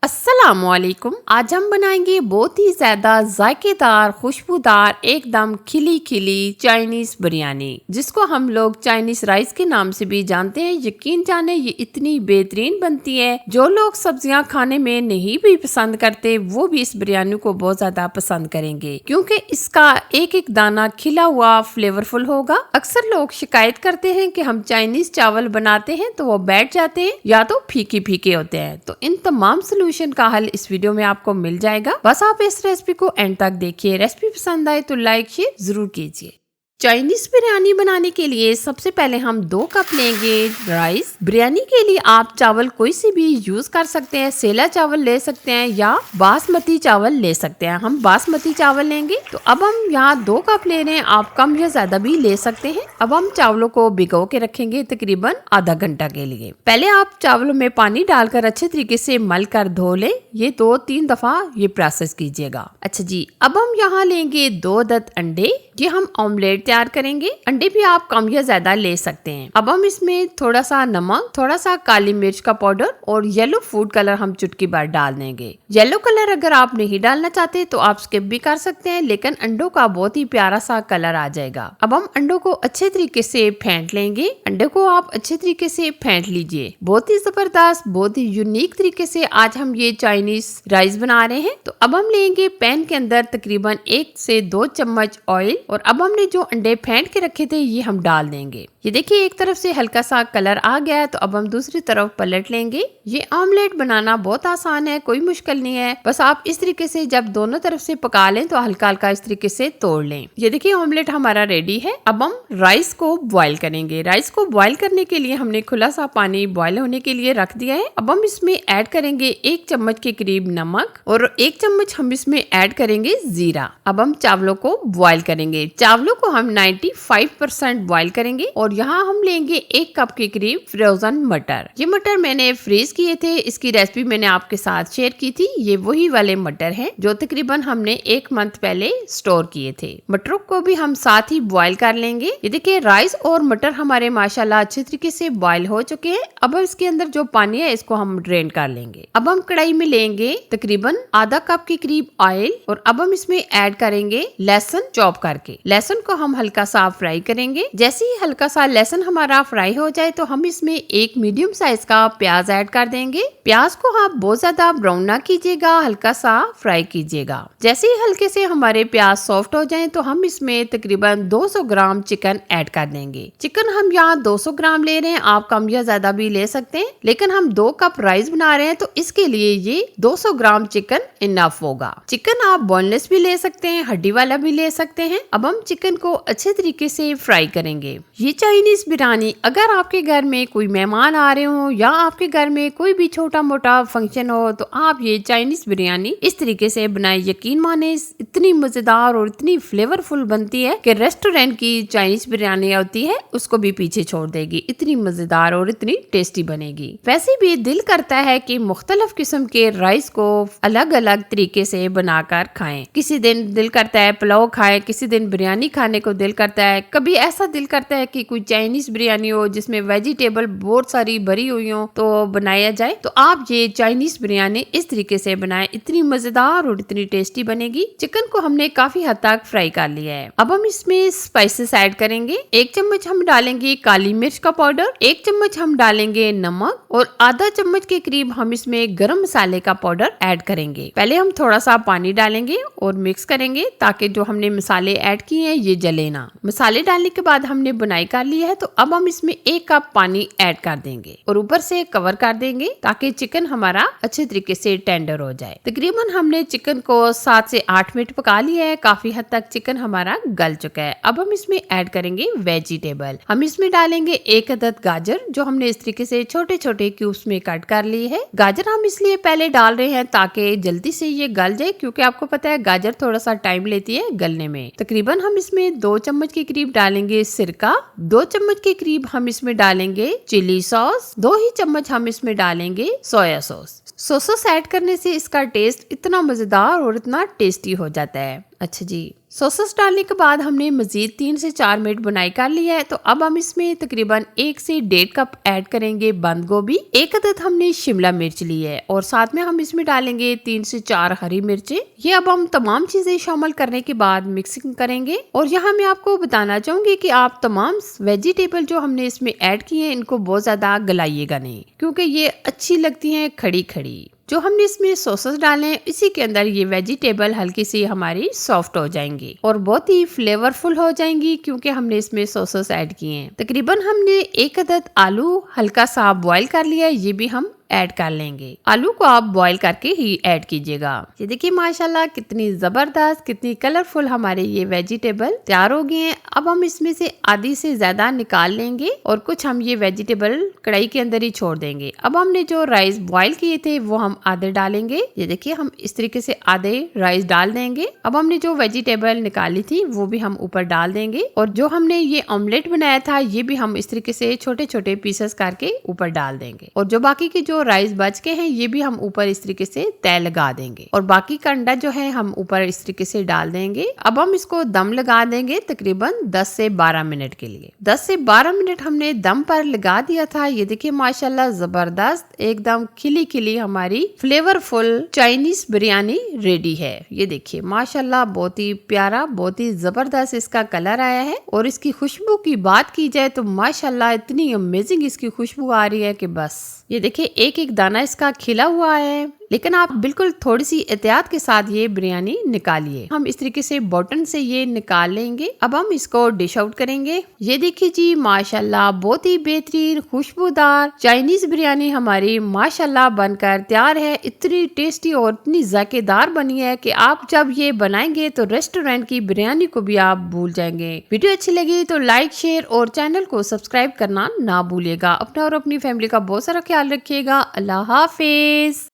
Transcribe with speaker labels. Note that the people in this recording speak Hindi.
Speaker 1: अस्सलामुअलैकुम। आज हम बनाएंगे बहुत ही ज्यादा जायकेदार, खुशबूदार, एकदम खिली खिली चाइनीज बिरयानी, जिसको हम लोग चाइनीज राइस के नाम से भी जानते हैं। यकीन जाने ये इतनी बेहतरीन बनती है, जो लोग सब्जियां खाने में नहीं भी पसंद करते वो भी इस बिरयानी को बहुत ज्यादा पसंद करेंगे, क्योंकि इसका एक एक दाना खिला हुआ फ्लेवरफुल होगा। अक्सर लोग शिकायत करते हैं कि हम चाइनीज चावल बनाते हैं तो वो बैठ जाते हैं या तो फीके फीके होते हैं। तो इन तमाम सोल्यूशन का हल इस वीडियो में आपको मिल जाएगा। बस आप इस रेसिपी को एंड तक देखिए। रेसिपी पसंद आए तो लाइक शेयर जरूर कीजिए। चाइनीज बिरयानी बनाने के लिए सबसे पहले हम 2 कप लेंगे राइस। बिरयानी के लिए आप चावल कोई से भी यूज कर सकते हैं। सेला चावल ले सकते हैं या बासमती चावल ले सकते हैं। हम बासमती चावल लेंगे। तो अब हम यहाँ 2 कप ले रहे हैं, आप कम या ज्यादा भी ले सकते हैं। अब हम चावलों को भिगो के रखेंगे तकरीबन आधा घंटा के लिए। पहले आप चावलों में पानी डालकर अच्छे तरीके से मल कर धो ले। ये 2-3 दफा ये प्रोसेस कीजिएगा। अच्छा जी, अब हम यहाँ लेंगे 2 अदद अंडे। ये हम ऑमलेट तैयार करेंगे। अंडे भी आप कम या ज्यादा ले सकते हैं। अब हम इसमें थोड़ा सा नमक, थोड़ा सा काली मिर्च का पाउडर और येलो फूड कलर हम चुटकी भर डाल देंगे। येलो कलर अगर आप नहीं डालना चाहते तो आप स्किप भी कर सकते हैं, लेकिन अंडों का बहुत ही प्यारा सा कलर आ जाएगा। अब हम अंडों को अच्छे तरीके से फेंट लेंगे। अंडे को आप अच्छे तरीके से फेंट लीजिए। बहुत ही जबरदस्त, बहुत ही यूनिक तरीके से आज हम ये चाइनीज राइस बना रहे हैं। तो अब हम लेंगे पैन के अंदर तकरीबन 1 से 2 चम्मच ऑयल, और अब हमने जो अंडे फेंट के रखे थे ये हम डाल देंगे। ये देखिए एक तरफ से हल्का सा कलर आ गया है, तो अब हम दूसरी तरफ पलट लेंगे। ये ऑमलेट बनाना बहुत आसान है, कोई मुश्किल नहीं है। बस आप इस तरीके से जब दोनों तरफ से पका लें तो हल्का हल्का इस तरीके से तोड़ लें। ये देखिए ऑमलेट हमारा रेडी है। अब हम राइस को बॉईल करेंगे। राइस को बॉईल करने के लिए हमने खुला सा पानी बॉईल होने के लिए रख दिया है। अब हम इसमें ऐड करेंगे 1 चम्मच के करीब नमक और 1 चम्मच हम इसमें ऐड करेंगे जीरा। अब हम चावलों को बॉईल करेंगे। चावलों को हम 95% बॉईल करेंगे। और यहाँ हम लेंगे 1 कप के करीब फ्रोजन मटर। ये मटर मैंने फ्रीज किए थे, इसकी रेसिपी मैंने आपके साथ शेयर की थी। ये वही वाले मटर हैं जो तकरीबन हमने 1 मंथ पहले स्टोर किए थे। मटरों को भी हम साथ ही बॉईल कर लेंगे। ये देखिए राइस और मटर हमारे माशाल्लाह अच्छे तरीके से बॉईल हो चुके हैं। अब इसके अंदर जो पानी है इसको हम ड्रेन कर लेंगे। अब हम कढ़ाई में लेंगे तकरीबन आधा कप के करीब ऑयल, और अब हम इसमें ऐड करेंगे लहसुन चॉप करके। लहसुन को हम हल्का सा फ्राई करेंगे। जैसे ही हल्का सा लहसुन हमारा फ्राई हो जाए तो हम इसमें 1 मीडियम साइज का प्याज ऐड कर देंगे। प्याज को आप बहुत ज्यादा ब्राउन ना कीजिएगा, हल्का सा फ्राई कीजिएगा। जैसे ही हल्के से हमारे प्याज सॉफ्ट हो जाए तो हम इसमें तकरीबन 200 ग्राम चिकन ऐड कर देंगे। चिकन हम यहाँ 200 ग्राम ले रहे हैं, आप कम या ज्यादा भी ले सकते हैं, लेकिन हम 2 कप राइस बना रहे हैं तो इसके लिए ये 200 ग्राम चिकन इनफ होगा। चिकन आप बोनलेस भी ले सकते हैं, हड्डी वाला भी ले सकते हैं। अब हम चिकन को अच्छे तरीके से फ्राई करेंगे। ये चाइनीज बिरयानी अगर आपके घर में कोई मेहमान आ रहे हो या आपके घर में कोई भी छोटा मोटा फंक्शन हो तो आप ये चाइनीज बिरयानी इस तरीके से बनाए। यकीन माने इतनी मजेदार और इतनी फ्लेवरफुल बनती है कि रेस्टोरेंट की चाइनीज बिरयानी होती है उसको भी पीछे छोड़ देगी। इतनी मजेदार और इतनी टेस्टी बनेगी। वैसे भी दिल करता है कि मुख्तलिफ किस्म के राइस को अलग अलग तरीके से बनाकर खाएं। किसी दिन दिल करता है पुलाव खाएं, किसी दिन बिरयानी खाने को दिल करता है, कभी ऐसा दिल करता है कि कोई चाइनीज बिरयानी हो जिसमें वेजिटेबल बहुत सारी भरी हुई हो तो बनाया जाए। तो आप ये चाइनीज बिरयानी इस तरीके से बनाएं, इतनी मजेदार और इतनी टेस्टी बनेगी। चिकन को हमने काफी हद तक फ्राई कर लिया है। अब हम इसमें स्पाइसेस ऐड करेंगे। 1 चम्मच हम डालेंगे काली मिर्च का पाउडर, 1 चम्मच हम डालेंगे नमक, और आधा चम्मच के करीब हम इसमें गरम मसाले का पाउडर ऐड करेंगे। पहले हम थोड़ा सा पानी डालेंगे और मिक्स करेंगे ताकि जो हमने मसाले ऐड किए हैं ये जले ना। मसाले डालने के बाद हमने बुनाई कर ली है, तो अब हम इसमें 1 कप पानी ऐड कर देंगे और ऊपर से कवर कर देंगे ताकि चिकन हमारा अच्छे तरीके से टेंडर हो जाए। तकरीबन हमने चिकन को 7 से 8 मिनट पका लिया है। काफी हद तक चिकन हमारा गल चुका है। अब हम इसमें ऐड करेंगे वेजिटेबल। हम इसमें डालेंगे 1 अदद गाजर जो हमने इस तरीके से छोटे छोटे क्यूब्स में कट कर ली है। गाजर हम इसलिए पहले डाल रहे हैं ताकि जल्दी से ये गल जाए, क्योंकि आपको पता है गाजर थोड़ा सा टाइम लेती है गलने में। तकरीबन हम इसमें 2 चम्मच के करीब डालेंगे सिरका, 2 चम्मच के करीब हम इसमें डालेंगे चिली सॉस, 2 ही चम्मच हम इसमें डालेंगे सोया सॉस। सॉस ऐड करने से इसका टेस्ट इतना मजेदार और इतना टेस्टी हो जाता है। अच्छा जी, सॉसेस डालने के बाद हमने मजीद 3 से 4 मिनट बुनाई कर लिया है। तो अब हम इसमें तकरीबन 1 से 1.5 कप ऐड करेंगे बंद गोभी, 1 अदद हमने शिमला मिर्च ली है और साथ में हम इसमें डालेंगे 3 से 4 हरी मिर्चें। ये अब हम तमाम चीजें शामिल करने के बाद मिक्सिंग करेंगे। और यहाँ मैं आपको बताना चाहूंगी कि आप तमाम वेजिटेबल जो हमने इसमें ऐड किए हैं इनको बहुत ज्यादा गलाइएगा नहीं, क्योंकि ये अच्छी लगती है खड़ी खड़ी। जो हमने इसमें सॉसेस डाले हैं इसी के अंदर ये वेजिटेबल हल्की सी हमारी सॉफ्ट हो जाएंगी और बहुत ही फ्लेवरफुल हो जाएंगी, क्योंकि हमने इसमें सॉसेस ऐड किए हैं। तकरीबन हमने 1 अदद आलू हल्का सा बॉईल कर लिया है, ये भी हम ऐड कर लेंगे। आलू को आप बॉईल करके ही ऐड कीजिएगा। ये देखिए माशाल्लाह कितनी जबरदस्त, कितनी कलरफुल हमारे ये वेजिटेबल तैयार हो गए हैं। अब हम इसमें से आधी से ज्यादा निकाल लेंगे और कुछ हम ये वेजिटेबल कढ़ाई के अंदर ही छोड़ देंगे। अब हमने जो राइस बॉईल किए थे वो हम आधे डालेंगे। ये देखिए हम इस तरीके से आधे राइस डाल देंगे। अब हमने जो वेजिटेबल निकाली थी वो भी हम ऊपर डाल देंगे और जो हमने ये ऑमलेट बनाया था ये भी हम इस तरीके से छोटे छोटे पीसेस करके ऊपर डाल देंगे। और जो बाकी की जो राइस बच के हैं ये भी हम ऊपर इस तरीके से तय लगा देंगे और बाकी का अंडा जो है हम ऊपर इस तरीके से डाल देंगे। अब हम इसको दम लगा देंगे तकरीबन 10 से 12 मिनट के लिए। 10 से 12 मिनट हमने दम पर लगा दिया था। ये देखिए माशाल्लाह जबरदस्त एकदम खिली खिली हमारी फ्लेवरफुल चाइनीज बिरयानी रेडी है। ये देखिए माशाल्लाह बहुत ही प्यारा, बहुत ही जबरदस्त इसका कलर आया है। और इसकी खुशबू की बात की जाए तो माशाल्लाह इतनी अमेजिंग इसकी खुशबू आ रही है कि बस। ये देखिए एक एक दाना इसका खिला हुआ है, लेकिन आप बिल्कुल थोड़ी सी एहतियात के साथ ये बिरयानी निकालिए। हम इस तरीके से बॉटन से ये निकाल लेंगे। अब हम इसको डिश आउट करेंगे। ये देखिए जी माशाल्लाह बहुत ही बेहतरीन खुशबूदार चाइनीज बिरयानी हमारी माशाल्लाह बनकर तैयार है। इतनी टेस्टी और इतनी जायकेदार बनी है कि आप जब ये बनाएंगे तो रेस्टोरेंट की बिरयानी को भी आप भूल जाएंगे। वीडियो अच्छी लगी तो लाइक शेयर और चैनल को सब्सक्राइब करना ना भूलिएगा। अपना और अपनी फैमिली का बहुत सारा ख्याल रखिएगा। अल्लाह हाफिज।